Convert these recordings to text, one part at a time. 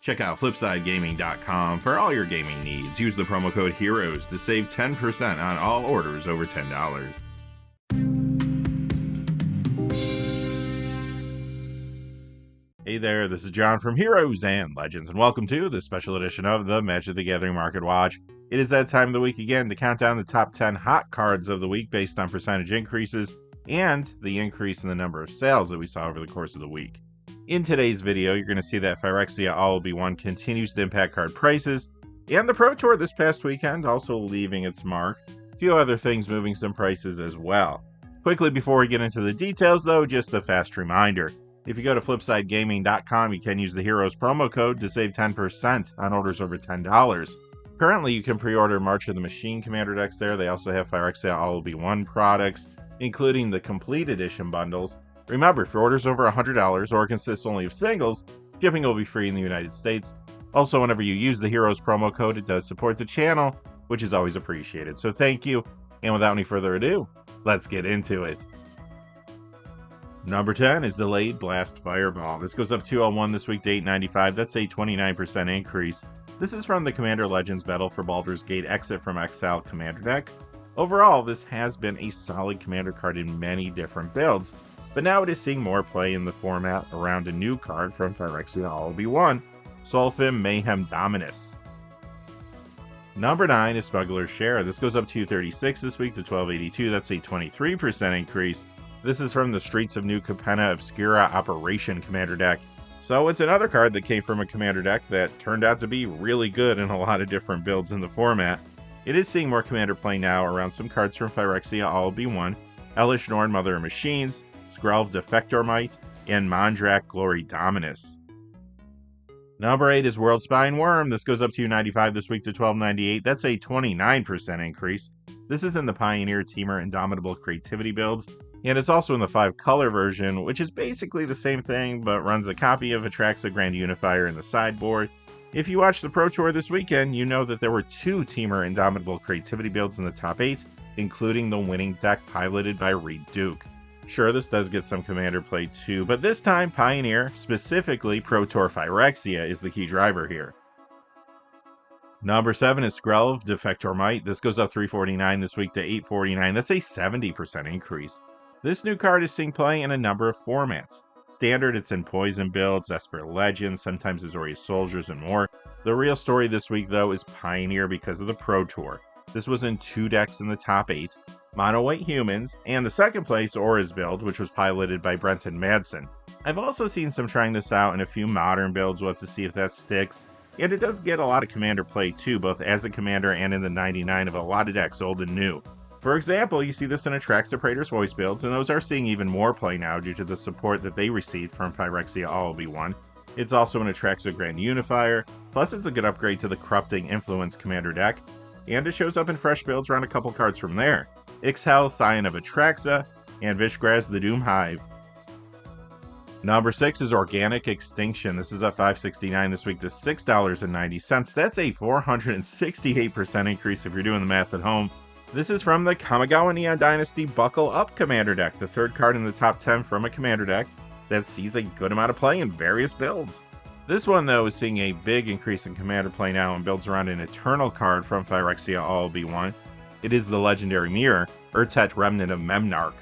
Check out FlipsideGaming.com for all your gaming needs. Use the promo code HEROES to save 10% on all orders over $10. Hey there, this is John from Heroes and Legends, and welcome to this special edition of the Magic the Gathering Market Watch. It is that time of the week again to count down the top 10 hot cards of the week based on percentage increases and the increase in the number of sales that we saw over the course of the week. In today's video, you're going to see that Phyrexia All-Will-Be-One continues to impact card prices, and the Pro Tour this past weekend also leaving its mark. A few other things moving some prices as well. Quickly before we get into the details though, just a fast reminder. If you go to FlipsideGaming.com, you can use the Heroes promo code to save 10% on orders over $10. Currently, you can pre-order March of the Machine Commander decks there. They also have Phyrexia All-Will-Be-One products, including the Complete Edition bundles. Remember, for orders over $100 or consists only of singles, shipping will be free in the United States. Also, whenever you use the Heroes promo code, it does support the channel, which is always appreciated. So thank you, and without any further ado, let's get into it. Number 10 is Delayed Blast Fireball. This goes up 201 this week to $8.95. That's a 29% increase. This is from the Commander Legends Battle for Baldur's Gate Exit from Exile Commander deck. Overall, this has been a solid Commander card in many different builds, but now it is seeing more play in the format around a new card from Phyrexia All-Will-Be-One, Solfim Mayhem Dominus. Number 9 is Smuggler Share. This goes up 236 this week to $12.82. That's a 23% increase. This is from the Streets of New Capenna Obscura Operation Commander deck. So it's another card that came from a Commander deck that turned out to be really good in a lot of different builds in the format. It is seeing more Commander play now around some cards from Phyrexia All-Will-Be-One, Elish Norn Mother of Machines, Skrelv Defectormite, and Mondrak Glory Dominus. Number 8 is World Spine Worm. This goes up to $2.95 this week to $12.98. That's a 29% increase. This is in the Pioneer Teamer Indomitable Creativity builds, and it's also in the 5-color version, which is basically the same thing, but runs a copy of Atraxa Grand Unifier in the sideboard. If you watched the Pro Tour this weekend, you know that there were 2 Teamer Indomitable Creativity builds in the top 8, including the winning deck piloted by Lew Dukes. Sure, this does get some Commander play too, but this time Pioneer, specifically Pro Tour Phyrexia, is the key driver here. Number 7 is Skrelv Defectormite. This goes up $3.49 this week to $8.49. That's a 70% increase. This new card is seeing play in a number of formats. Standard, it's in Poison builds, Esper Legends, sometimes Azorius Soldiers, and more. The real story this week, though, is Pioneer because of the Pro Tour. This was in 2 decks in the top 8, Mono White Humans, and the second place Aura's build, which was piloted by Brenton Madsen. I've also seen some trying this out in a few modern builds. We'll have to see if that sticks. And it does get a lot of Commander play too, both as a Commander and in the 99 of a lot of decks, old and new. For example, you see this in Atraxa Praetor's Voice builds, and those are seeing even more play now due to the support that they received from Phyrexia All-Will-Be-One. It's also an Atraxa Grand Unifier, plus it's a good upgrade to the Corrupting Influence Commander deck, and it shows up in fresh builds around a couple cards from there. Ixhel, Scion of Atraxa, and Vishgraz the Doom Hive. Number 6 is Organic Extinction. This is up $5.69 this week to $6.90. That's a 468% increase if you're doing the math at home. This is from the Kamigawa Neon Dynasty Buckle Up Commander deck, the 3rd card in the top 10 from a Commander deck that sees a good amount of play in various builds. This one, though, is seeing a big increase in Commander play now and builds around an Eternal card from Phyrexia All-Will-Be-One. It is the legendary mirror, Urtet Remnant of Memnarch.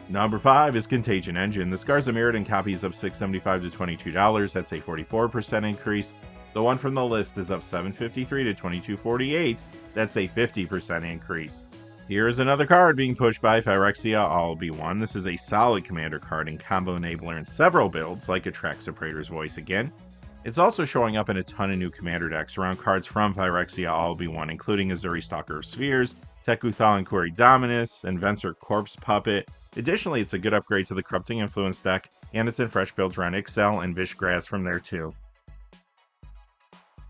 Number 5 is Contagion Engine. The Scars of Mirrodin copy is up $6.75 to $22. That's a 44% increase. The one from the list is up $7.53 to $22.48. That's a 50% increase. Here is another card being pushed by Phyrexia All-Will-Be-One. This is a solid Commander card and combo enabler in several builds, like Atraxa Praetor's Voice again. It's also showing up in a ton of new Commander decks around cards from Phyrexia All-Will-Be-One, including Azuri Stalker of Spheres, Tekuthal and Query Dominus, and Venser Corpse Puppet. Additionally, it's a good upgrade to the Corrupting Influence deck, and it's in fresh builds around Ixhel and Vishgraz from there too.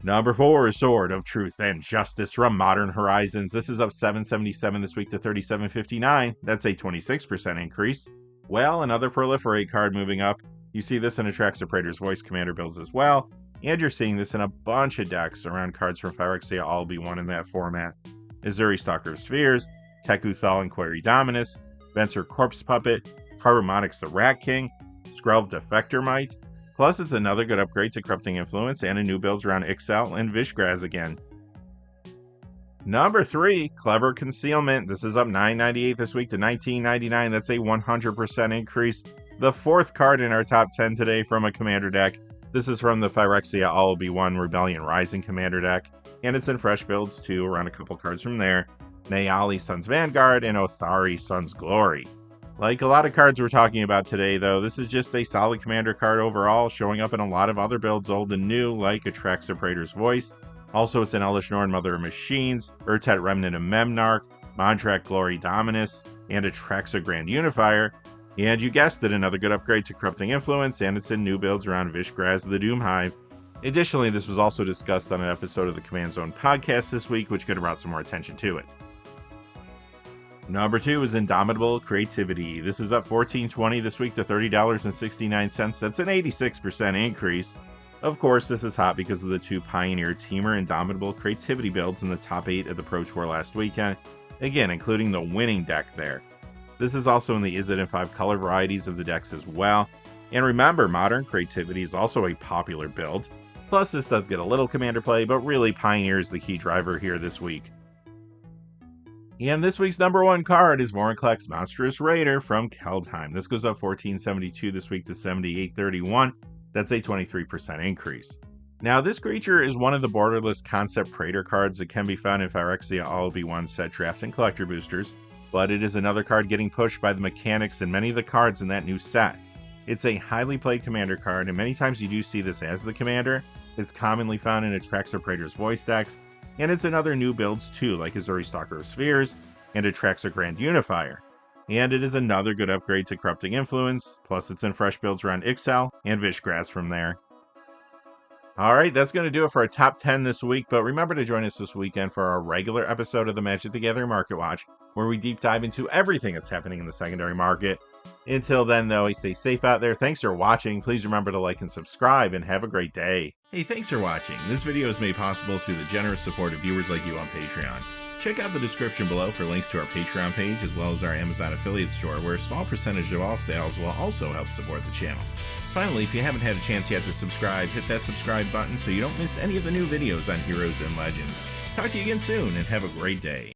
Number 4 is Sword of Truth and Justice from Modern Horizons. This is up $7.77 this week to $37.59. That's a 26% increase. Well, another Proliferate card moving up. You see this in Atraxa Praetor's Voice Commander builds as well, and you're seeing this in a bunch of decks around cards from Phyrexia All-Will-Be-One in that format. Azuri Stalker of Spheres, Tekuthal and Query Dominus, Venser Corpse Puppet, Karumonix the Rat King, Skrelv Defectormite, Plus, it's another good upgrade to Corrupting Influence and a new builds around Ixal and Vishgraz again. Number 3, Clever Concealment. This is up $9.98 this week to $19.99. That's a 100% increase. The 4th card in our top 10 today from a commander deck. This is from the Phyrexia All-Be-One Rebellion Rising commander deck, and it's in fresh builds too, around a couple cards from there. Nayali Sun's Vanguard and Othari Sun's Glory. Like a lot of cards we're talking about today, though, this is just a solid commander card overall, showing up in a lot of other builds, old and new, like Atraxa Praetor's Voice. Also, it's an Elvish Norn Mother of Machines, Urtet Remnant of Memnarch, Mondrak Glory Dominus, and Atraxa Grand Unifier. And you guessed it, another good upgrade to Corrupting Influence, and it's in new builds around Vishgraz the Doomhive. Additionally, this was also discussed on an episode of the Command Zone podcast this week, which could have brought some more attention to it. Number 2 is Indomitable Creativity. This is up $14.20 this week to $30.69. That's an 86% increase. Of course, this is hot because of the 2 Pioneer Teamer Indomitable Creativity builds in the top 8 of the Pro Tour last weekend, again, including the winning deck there. This is also in the Izzet and 5 color varieties of the decks as well. And remember, Modern Creativity is also a popular build. Plus, this does get a little commander play, but really Pioneer is the key driver here this week. And this week's number 1 card is Vorinclex Monstrous Raider from Keldheim. This goes up $14.72 this week to $78.31. That's a 23% increase. Now, this creature is one of the borderless concept Praetor cards that can be found in Phyrexia All-Be-One set draft and collector boosters, but it is another card getting pushed by the mechanics in many of the cards in that new set. It's a highly played commander card, and many times you do see this as the commander. It's commonly found in Atraxa Praetor's Voice decks, and it's in other new builds too, like Azuri Stalker of Spheres and Atraxa Grand Unifier. And it is another good upgrade to Corrupting Influence, plus it's in fresh builds around Ixal and Vishgraz from there. Alright, that's going to do it for our top 10 this week, but remember to join us this weekend for our regular episode of the Magic the Gathering Market Watch, where we deep dive into everything that's happening in the secondary market. Until then, though, stay safe out there. Thanks for watching. Please remember to like and subscribe, and have a great day. Hey, thanks for watching. This video is made possible through the generous support of viewers like you on Patreon. Check out the description below for links to our Patreon page, as well as our Amazon affiliate store, where a small percentage of all sales will also help support the channel. Finally, if you haven't had a chance yet to subscribe, hit that subscribe button so you don't miss any of the new videos on Heroes and Legends. Talk to you again soon, and have a great day.